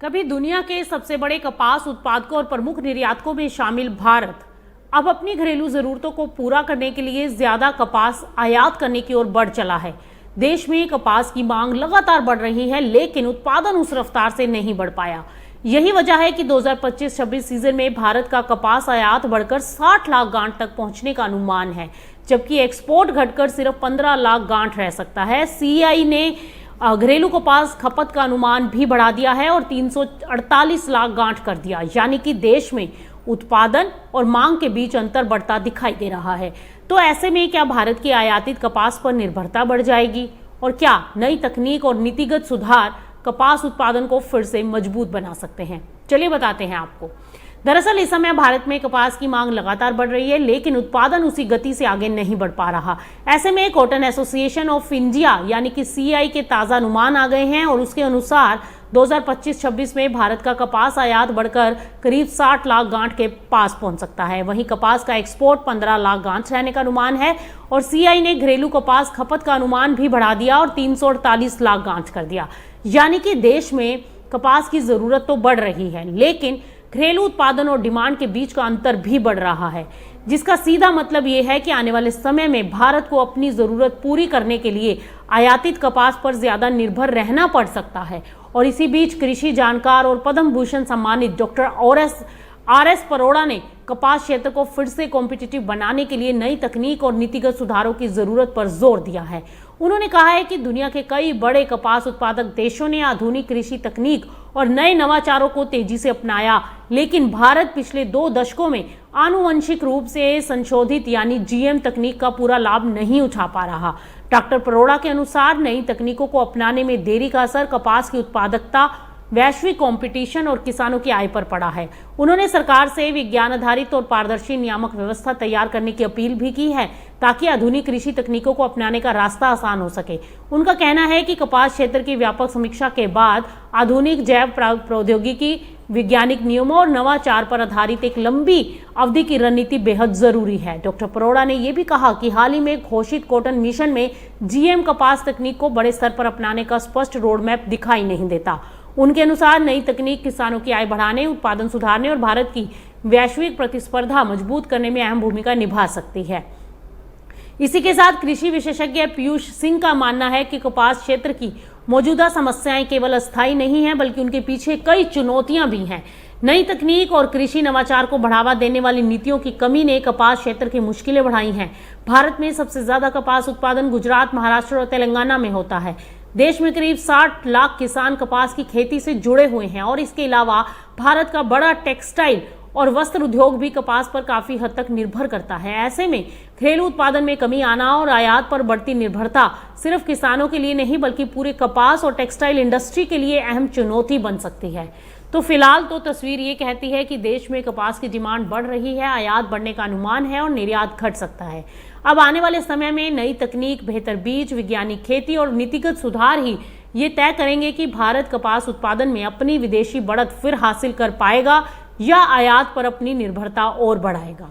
कभी दुनिया के सबसे बड़े कपास उत्पादकों और प्रमुख निर्यातकों में शामिल भारत अब अपनी घरेलू जरूरतों को पूरा करने के लिए ज्यादा कपास आयात करने की ओर बढ़ चला है। देश में कपास की मांग लगातार बढ़ रही है, लेकिन उत्पादन उस रफ्तार से नहीं बढ़ पाया। यही वजह है कि 2025-26 सीजन में भारत का कपास आयात बढ़कर 60 लाख गांठ तक पहुंचने का अनुमान है, जबकि एक्सपोर्ट घटकर सिर्फ 15 लाख गांठ रह सकता है। सीआई ने घरेलू कपास खपत का अनुमान भी बढ़ा दिया है और 348 लाख गांठ कर दिया, यानी कि देश में उत्पादन और मांग के बीच अंतर बढ़ता दिखाई दे रहा है। तो ऐसे में क्या भारत की आयातित कपास पर निर्भरता बढ़ जाएगी और क्या नई तकनीक और नीतिगत सुधार कपास उत्पादन को फिर से मजबूत बना सकते हैं? चलिए बताते हैं आपको। दरअसल इस समय भारत में कपास की मांग लगातार बढ़ रही है, लेकिन उत्पादन उसी गति से आगे नहीं बढ़ पा रहा। ऐसे में कॉटन एसोसिएशन ऑफ इंडिया यानी कि सीआई के ताजा अनुमान आ गए हैं और उसके अनुसार 2025-26 में भारत का कपास आयात बढ़कर करीब 60 लाख गांठ के पास पहुंच सकता है। वहीं कपास का एक्सपोर्ट 15 लाख गांठ रहने का अनुमान है और सीआई ने घरेलू कपास खपत का अनुमान भी बढ़ा दिया और 348 लाख गांठ कर दिया। यानी कि देश में कपास की जरूरत तो बढ़ रही है, लेकिन घरेलू उत्पादन और डिमांड के बीच का अंतर भी बढ़ रहा है, जिसका सीधा मतलब यह है कि आने वाले समय में भारत को अपनी जरूरत पूरी करने के लिए आयातित कपास पर ज्यादा निर्भर रहना पड़ सकता है। और इसी बीच कृषि जानकार और पद्म भूषण सम्मानित डॉक्टर आर.एस. परोड़ा ने कपास क्षेत्र को फिर से कॉम्पिटिटिव बनाने के लिए नई तकनीक और नीतिगत सुधारों की जरूरत पर जोर दिया है। उन्होंने कहा है कि दुनिया के कई बड़े कपास उत्पादक देशों ने आधुनिक कृषि तकनीक और नए नवाचारों को तेजी से अपनाया, लेकिन भारत पिछले 2 दशकों में आनुवंशिक रूप से संशोधित यानी जीएम तकनीक का पूरा लाभ नहीं उठा पा रहा। डॉक्टर परोड़ा के अनुसार नई तकनीकों को अपनाने में देरी का असर कपास की उत्पादकता, वैश्विक कंपटीशन और किसानों की आय पर पड़ा है। उन्होंने सरकार से विज्ञान आधारित और पारदर्शी नियामक व्यवस्था तैयार करने की अपील भी की है, ताकि आधुनिक कृषि तकनीकों को अपनाने का रास्ता आसान हो सके। उनका कहना है कि कपास क्षेत्र की व्यापक समीक्षा के बाद आधुनिक जैव प्रौद्योगिकी, वैज्ञानिक नियमों और नवाचार पर आधारित एक लंबी अवधि की रणनीति बेहद जरूरी है। डॉक्टर परोड़ा ने यह भी कहा कि हाल ही में घोषित कॉटन मिशन में जीएम कपास तकनीक को बड़े स्तर पर अपनाने का स्पष्ट रोड मैप दिखाई नहीं देता। उनके अनुसार नई तकनीक किसानों की आय बढ़ाने, उत्पादन सुधारने और भारत की वैश्विक प्रतिस्पर्धा मजबूत करने में अहम भूमिका निभा सकती है। इसी के साथ कृषि विशेषज्ञ पीयूष सिंह का मानना है कि कपास क्षेत्र की मौजूदा समस्याएं केवल अस्थायी नहीं हैं, बल्कि उनके पीछे कई चुनौतियां भी हैं। नई तकनीक और कृषि नवाचार को बढ़ावा देने वाली नीतियों की कमी ने कपास क्षेत्र की मुश्किलें बढ़ाई हैं। भारत में सबसे ज्यादा कपास उत्पादन गुजरात, महाराष्ट्र और तेलंगाना में होता है। देश में करीब 60 लाख किसान कपास की खेती से जुड़े हुए हैं और इसके अलावा भारत का बड़ा टेक्सटाइल और वस्त्र उद्योग भी कपास पर काफी हद तक निर्भर करता है। ऐसे में घरेलू उत्पादन में कमी आना और आयात पर बढ़ती निर्भरता सिर्फ किसानों के लिए नहीं, बल्कि पूरे कपास और टेक्सटाइल इंडस्ट्री के लिए अहम चुनौती बन सकती है। तो फिलहाल तो तस्वीर ये कहती है कि देश में कपास की डिमांड बढ़ रही है, आयात बढ़ने का अनुमान है और निर्यात घट सकता है। अब आने वाले समय में नई तकनीक, बेहतर बीज, वैज्ञानिक खेती और नीतिगत सुधार ही ये तय करेंगे कि भारत कपास उत्पादन में अपनी विदेशी बढ़त फिर हासिल कर पाएगा या आयात पर अपनी निर्भरता और बढ़ाएगा।